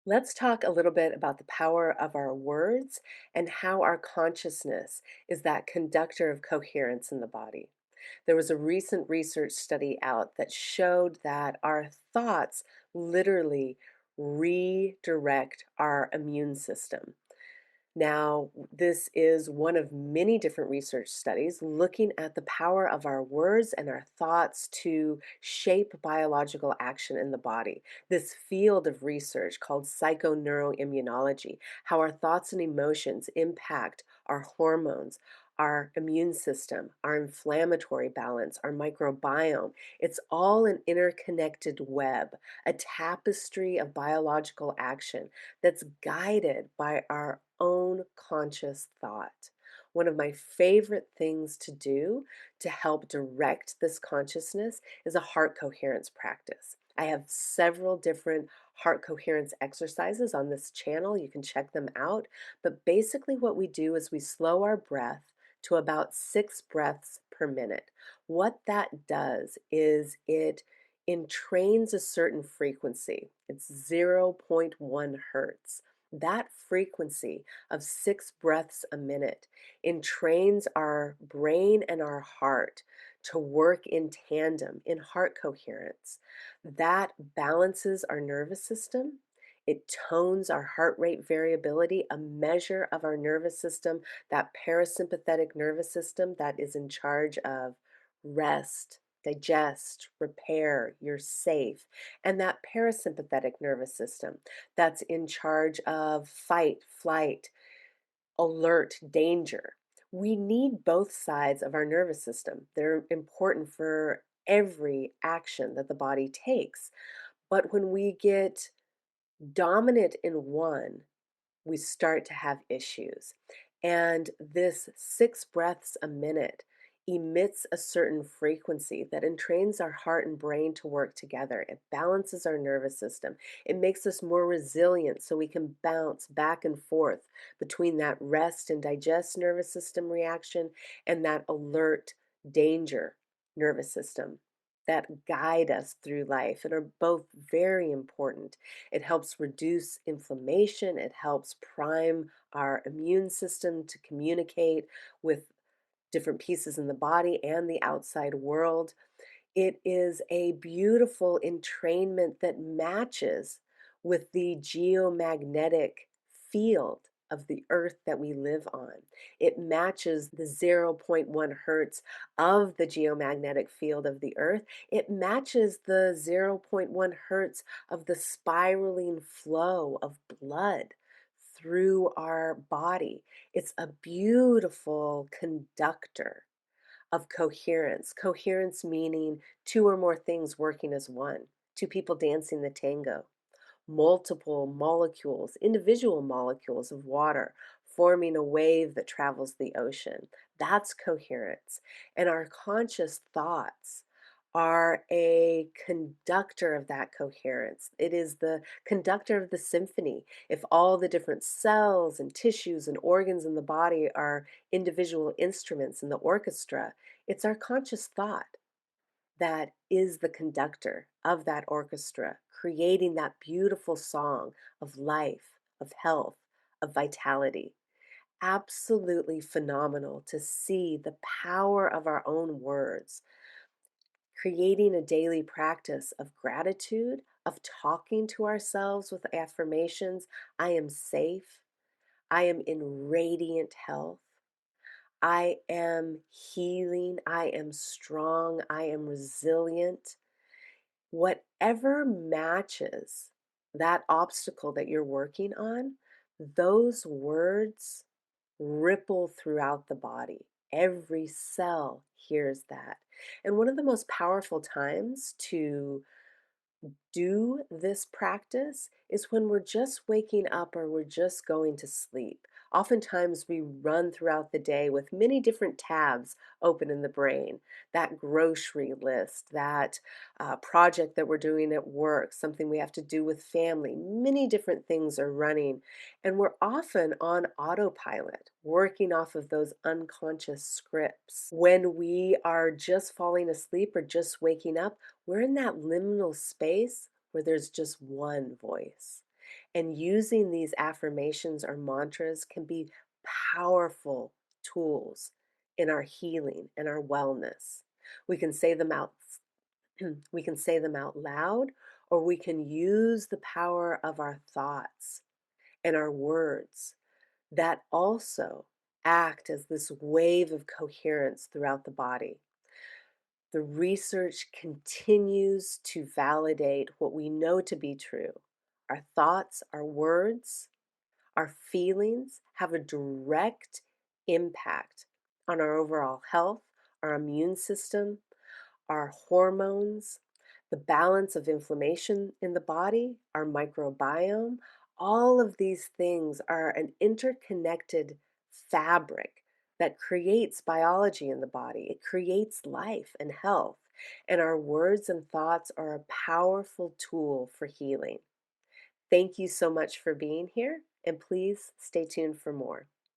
Let's talk a little bit about the power of our words and how our consciousness is that conductor of coherence in the body. There was a recent research study out that showed that our thoughts literally redirect our immune system. Now, this is one of many different research studies looking at the power of our words and our thoughts to shape biological action in the body. This field of research called psychoneuroimmunology, how our thoughts and emotions impact our hormones, our immune system, our inflammatory balance, our microbiome. It's all an interconnected web, a tapestry of biological action that's guided by our own conscious thought. One of my favorite things to do to help direct this consciousness is a heart coherence practice. I have several different heart coherence exercises on this channel. You can check them out. But basically, what we do is we slow our breath to about 6 breaths per minute. What that does is it entrains a certain frequency. It's zero point 0.1 hertz. That frequency of 6 breaths a minute entrains our brain and our heart to work in tandem in heart coherence. That balances our nervous system. It tones our heart rate variability, a measure of our nervous system, that parasympathetic nervous system that is in charge of rest, digest, repair, you're safe, and that parasympathetic nervous system that's in charge of fight, flight, alert, danger. We need both sides of our nervous system. They're important for every action that the body takes. But when we get dominant in one, we start to have issues. And this 6 breaths a minute emits a certain frequency that entrains our heart and brain to work together. It balances our nervous system. It makes us more resilient so we can bounce back and forth between that rest and digest nervous system reaction and that alert danger nervous system that guide us through life and are both very important. It helps reduce inflammation. It helps prime our immune system to communicate with different pieces in the body and the outside world. It is a beautiful entrainment that matches with the geomagnetic field of the earth that we live on. It matches the zero point 0.1 hertz of the geomagnetic field of the earth. It matches the zero point 0.1 hertz of the spiraling flow of blood through our body. It's a beautiful conductor of coherence. Coherence meaning two or more things working as one, two people dancing the tango, multiple molecules, individual molecules of water forming a wave that travels the ocean. That's coherence. And our conscious thoughts are a conductor of that coherence. It is the conductor of the symphony. If all the different cells and tissues and organs in the body are individual instruments in the orchestra, it's our conscious thought that is the conductor of that orchestra, creating that beautiful song of life, of health, of vitality. Absolutely phenomenal to see the power of our own words, creating a daily practice of gratitude, of talking to ourselves with affirmations. I am safe. I am in radiant health. I am healing. I am strong. I am resilient. Whatever matches that obstacle that you're working on, those words ripple throughout the body. Every cell hears that. And one of the most powerful times to do this practice is when we're just waking up or we're just going to sleep. Oftentimes, we run throughout the day with many different tabs open in the brain. That grocery list, that project that we're doing at work, something we have to do with family. Many different things are running, and we're often on autopilot, working off of those unconscious scripts. When we are just falling asleep or just waking up, we're in that liminal space where there's just one voice. And using these affirmations or mantras can be powerful tools in our healing and our wellness. We can say them out we can say them out loud, or we can use the power of our thoughts and our words that also act as this wave of coherence throughout the body. The research continues to validate what we know to be true. Our thoughts, our words, our feelings have a direct impact on our overall health, our immune system, our hormones, the balance of inflammation in the body, our microbiome. All of these things are an interconnected fabric that creates biology in the body. It creates life and health. And our words and thoughts are a powerful tool for healing. Thank you so much for being here, and please stay tuned for more.